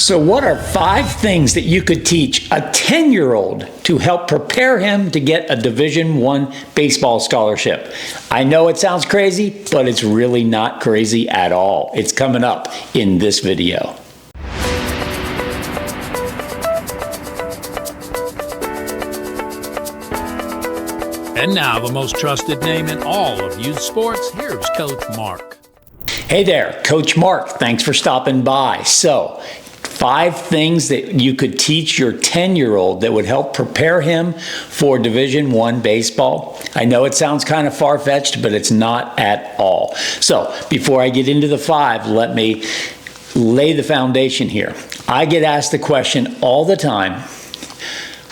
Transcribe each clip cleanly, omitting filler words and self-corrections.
So what are 5 things that you could teach a 10-year-old to help prepare him to get a Division I baseball scholarship? I know it sounds crazy, but it's really not crazy at all. It's coming up in this video. And now the most trusted name in all of youth sports, here's Coach Mark. Hey there, Coach Mark. Thanks for stopping by. So, 5 things that you could teach your 10-year-old that would help prepare him for Division I baseball. I know it sounds kind of far-fetched, but it's not at all. So, before I get into the 5, let me lay the foundation here. I get asked the question all the time,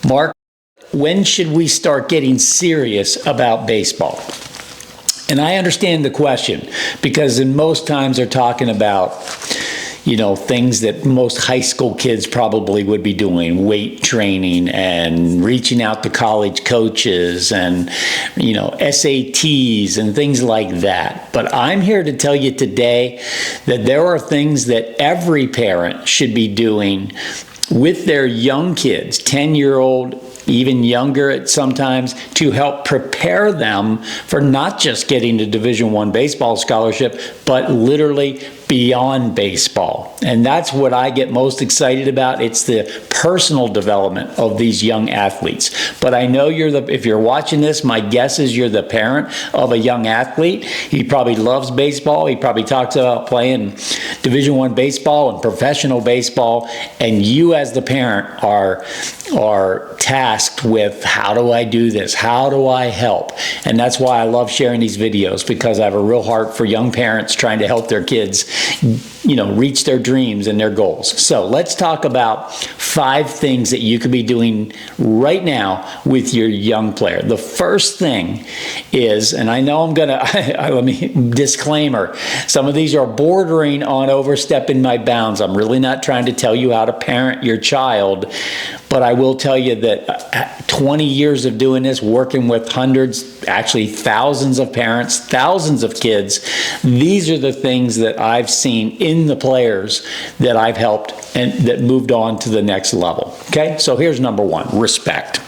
Mark, when should we start getting serious about baseball? And I understand the question because in most times they're talking about, things that most high school kids probably would be doing, weight training and reaching out to college coaches and, SATs and things like that. But I'm here to tell you today that there are things that every parent should be doing with their young kids, 10-year-old, even younger at sometimes, to help prepare them for not just getting a Division I baseball scholarship, but literally beyond baseball. And that's what I get most excited about. It's the personal development of these young athletes. But I know if you're watching this, my guess is you're the parent of a young athlete. He probably loves baseball. He probably talks about playing Division I baseball and professional baseball. And you as the parent are tasked with, how do I do this? How do I help? And that's why I love sharing these videos, because I have a real heart for young parents trying to help their kids reach their dreams and their goals. So let's talk about 5 things that you could be doing right now with your young player. The first thing is, and I know let me disclaimer, some of these are bordering on overstepping my bounds. I'm really not trying to tell you how to parent your child, but I will tell you that 20 years of doing this, working with hundreds, actually thousands of parents, thousands of kids, these are the things that I've seen in the players that I've helped and that moved on to the next level. Okay, so here's number 1, respect.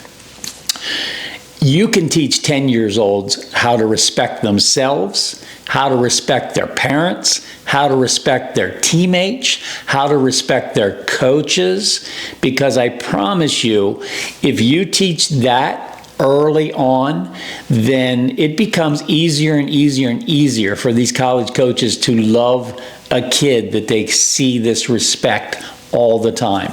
You can teach 10 years olds how to respect themselves, how to respect their parents, how to respect their teammates, how to respect their coaches, because I promise you, if you teach that early on, then it becomes easier and easier and easier for these college coaches to love a kid that they see this respect all the time.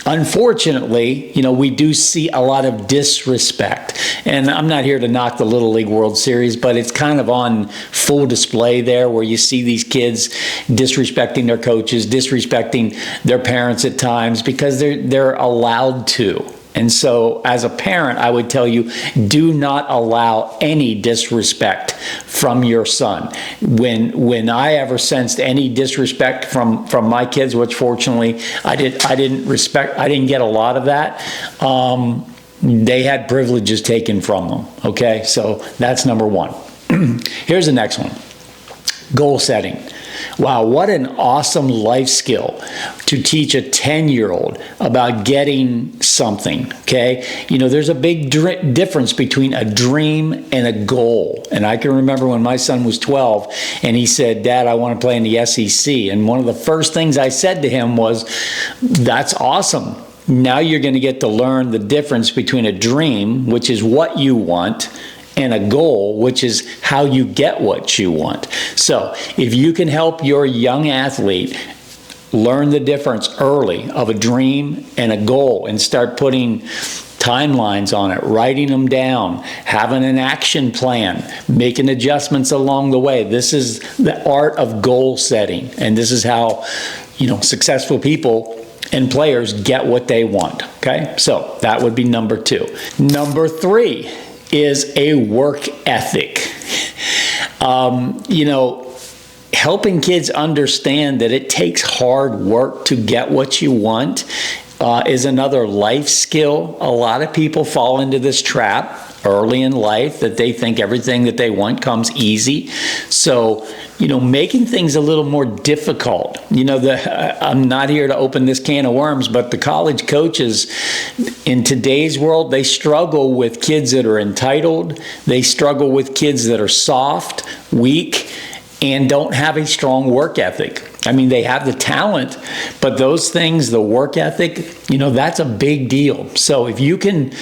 Unfortunately, we do see a lot of disrespect. And I'm not here to knock the Little League World Series, but it's kind of on full display there, where you see these kids disrespecting their coaches, disrespecting their parents at times, because they're allowed to. And so as a parent, I would tell you, do not allow any disrespect from your son. When I ever sensed any disrespect from my kids, which fortunately I didn't get a lot of that, they had privileges taken from them. Okay, so that's number 1. Here's the next one. Goal setting. Wow, what an awesome life skill to teach a 10-year-old about getting something, okay? There's a big difference between a dream and a goal. And I can remember when my son was 12 and he said, Dad, I want to play in the SEC. And one of the first things I said to him was, that's awesome. Now you're going to get to learn the difference between a dream, which is what you want, and a goal, which is how you get what you want. So if you can help your young athlete learn the difference early of a dream and a goal, and start putting timelines on it, writing them down, having an action plan, making adjustments along the way. This is the art of goal setting, and this is how successful people and players get what they want. Okay, so that would be number 2. Number 3 is a work ethic. Helping kids understand that it takes hard work to get what you want is another life skill. A lot of people fall into this trap early in life that they think everything that they want comes easy. So, making things a little more difficult. I'm not here to open this can of worms, but the college coaches in today's world, they struggle with kids that are entitled. They struggle with kids that are soft, weak, and don't have a strong work ethic. I mean, they have the talent, but those things, the work ethic, that's a big deal. So if you can,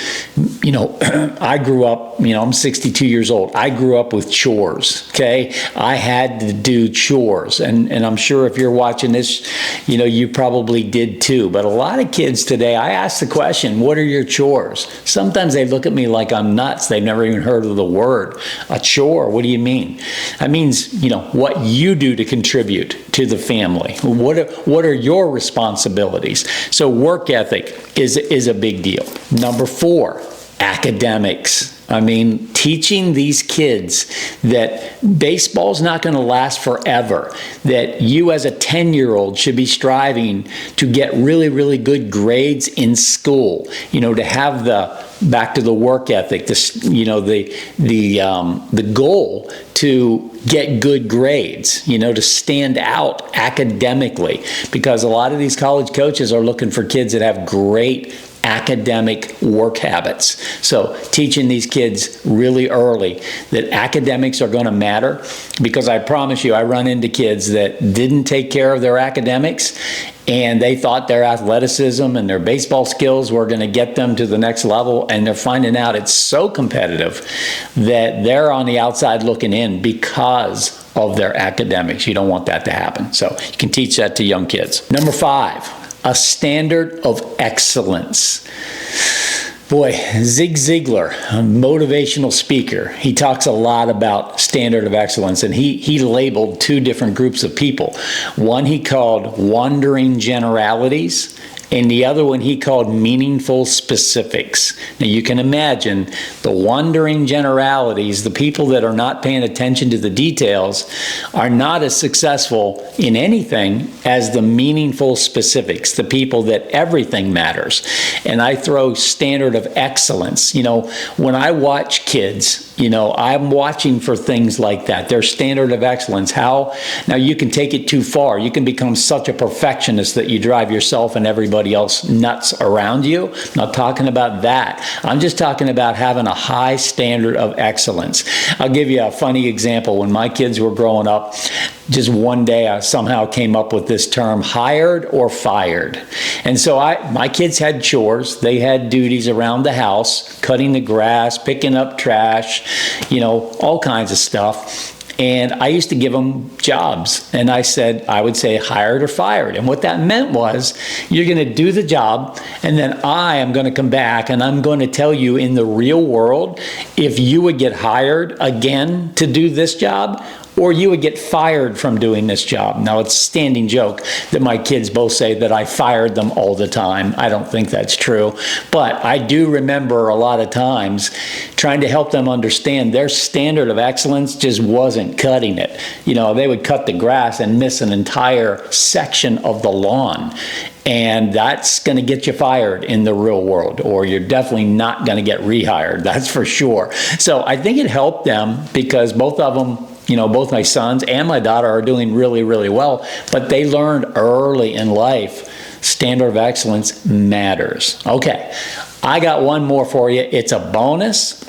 I grew up, I'm 62 years old. I grew up with chores, okay? I had to do chores. And I'm sure if you're watching this, you probably did too. But a lot of kids today, I ask the question, what are your chores? Sometimes they look at me like I'm nuts. They've never even heard of the word. A chore, what do you mean? That means, what you do to contribute to the family. What are your responsibilities? So work ethic is a big deal. Number 4, academics. I mean, teaching these kids that baseball's not going to last forever, that you as a 10-year-old should be striving to get really, really good grades in school, to have back to the work ethic, the goal to get good grades, to stand out academically, because a lot of these college coaches are looking for kids that have great academic work habits. So teaching these kids really early that academics are going to matter, because I promise you, I run into kids that didn't take care of their academics, and they thought their athleticism and their baseball skills were going to get them to the next level, and they're finding out it's so competitive that they're on the outside looking in because of their academics. You don't want that to happen. So you can teach that to young kids. Number 5, a standard of excellence. Boy, Zig Ziglar, a motivational speaker, he talks a lot about standard of excellence, and he labeled 2 different groups of people. One he called wandering generalities, and the other one he called meaningful specifics. Now you can imagine the wandering generalities, the people that are not paying attention to the details, are not as successful in anything as the meaningful specifics, the people that everything matters. And I throw standard of excellence. When I watch kids, I'm watching for things like that. Their standard of excellence. Now you can take it too far. You can become such a perfectionist that you drive yourself and everybody else nuts around you. I'm not talking about that. I'm just talking about having a high standard of excellence. I'll give you a funny example. When my kids were growing up, just one day I somehow came up with this term, hired or fired. And so my kids had chores. They had duties around the house, cutting the grass, picking up trash, all kinds of stuff. And I used to give them jobs, and I would say hired or fired. And what that meant was, you're going to do the job, and then I am going to come back and I'm going to tell you in the real world if you would get hired again to do this job, or you would get fired from doing this job. Now, it's a standing joke that my kids both say that I fired them all the time. I don't think that's true. But I do remember a lot of times trying to help them understand their standard of excellence just wasn't cutting it. They would cut the grass and miss an entire section of the lawn. And that's going to get you fired in the real world, or you're definitely not going to get rehired, that's for sure. So I think it helped them, because both of them, both my sons and my daughter are doing really, really well, but they learned early in life, standard of excellence matters. Okay, I got one more for you. It's a bonus.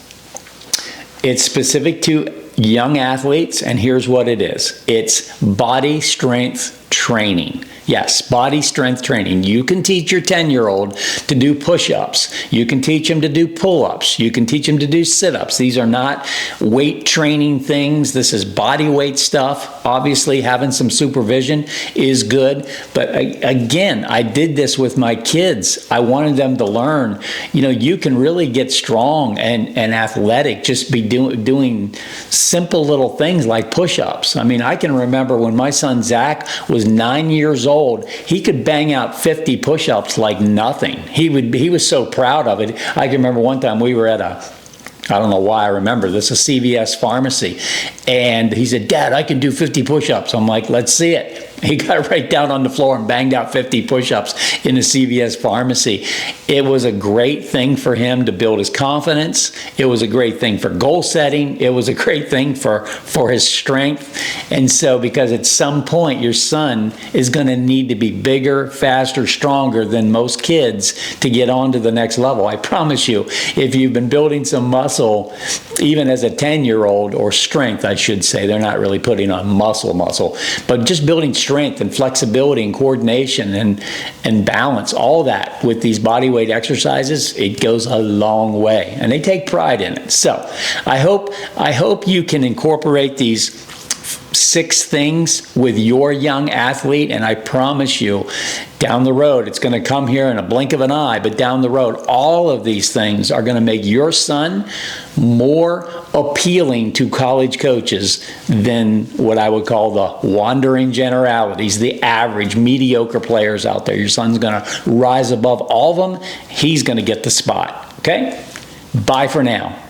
It's specific to young athletes, and here's what it is. It's body strength training. Yes, body strength training. You can teach your 10-year-old to do push-ups. You can teach him to do pull-ups. You can teach him to do sit-ups. These are not weight training things. This is body weight stuff. Obviously, having some supervision is good. But again, I did this with my kids. I wanted them to learn, you can really get strong and athletic just be doing simple little things like push-ups. I mean, I can remember when my son Zach was 9 years old, he could bang out 50 push-ups like nothing. He was so proud of it. I can remember one time we were at I don't know why I remember this, a CVS pharmacy, and he said, "Dad, I can do 50 push-ups." I'm like, "Let's see it." He got right down on the floor and banged out 50 push-ups in the CVS pharmacy. It was a great thing for him to build his confidence. It was a great thing for goal setting. It was a great thing for his strength. And so, because at some point your son is going to need to be bigger, faster, stronger than most kids to get on to the next level. I promise you, if you've been building some muscle, even as a 10-year-old, or strength, I should say, they're not really putting on muscle, but just building strength and flexibility and coordination and balance, all that with these body weight exercises, it goes a long way, and they take pride in it. So I hope you can incorporate these 6 things with your young athlete, and I promise you, down the road, it's going to come here in a blink of an eye, but down the road, all of these things are going to make your son more appealing to college coaches than what I would call the wandering generalities, the average mediocre players out there. Your son's going to rise above all of them. He's going to get the spot. Okay? Bye for now.